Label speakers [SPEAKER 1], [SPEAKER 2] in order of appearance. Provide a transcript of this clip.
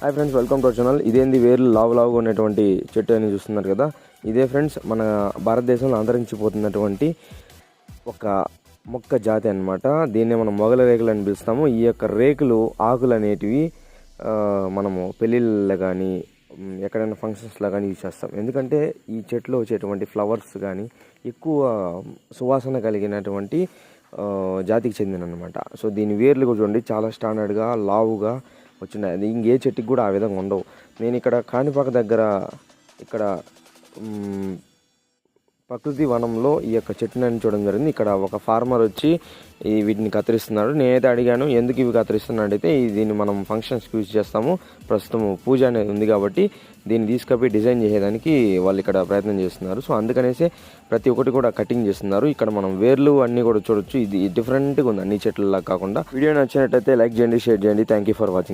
[SPEAKER 1] Hi friends, welcome to our channel. ఇదేంది వేర్లు లావుగా ఉన్నటువంటి చెట్టు అని చూస్తున్నారు కదా. ఇదే ఫ్రెండ్స్ మన భారతదేశంలో అంతరించిపోతున్నటువంటి ఒక మొక్క జాతి అన్నమాట. దీన్నే మనం మొగల రేకులు అని పిలుస్తాము. ఈ యొక్క రేకులు ఆకులు అనేటివి మనము పెళ్ళిళ్ళలో కానీ ఎక్కడైనా ఫంక్షన్స్లో కానీ యూజ్ చేస్తాం. ఎందుకంటే ఈ చెట్లో వచ్చేటువంటి ఫ్లవర్స్ కానీ ఎక్కువ సువాసన కలిగినటువంటి జాతికి చెందినమాట. సో దీని వేర్లు కూడా చూడండి, చాలా స్టాండర్డ్గా లావుగా వచ్చినాయి. అది ఇంకే చెట్టుకి కూడా ఆ విధంగా ఉండవు. నేను ఇక్కడ కాణిపాక దగ్గర ఇక్కడ ప్రకృతి వనంలో ఈ యొక్క చెట్టుని చూడడం జరిగింది. ఇక్కడ ఒక ఫార్మర్ వచ్చి వీటిని కత్తిరిస్తున్నాడు. నేనైతే అడిగాను, ఎందుకు ఇవి కత్తిరిస్తున్నాడు అయితే, దీన్ని మనం ఫంక్షన్స్కి యూజ్ చేస్తాము, ప్రస్తుతం పూజ అనేది ఉంది కాబట్టి దీన్ని తీసుకపోయి డిజైన్ చేసేదానికి వాళ్ళు ఇక్కడ ప్రయత్నం చేస్తున్నారు. సో అందుకనేసి ప్రతి ఒక్కటి కూడా కటింగ్ చేస్తున్నారు. ఇక్కడ మనం వేర్లు అన్నీ కూడా చూడొచ్చు. ఇది డిఫరెంట్గా ఉంది అన్ని చెట్లలా కాకుండా. వీడియో నచ్చినట్టయితే లైక్ చేయండి, షేర్ చేయండి. Thank you for watching.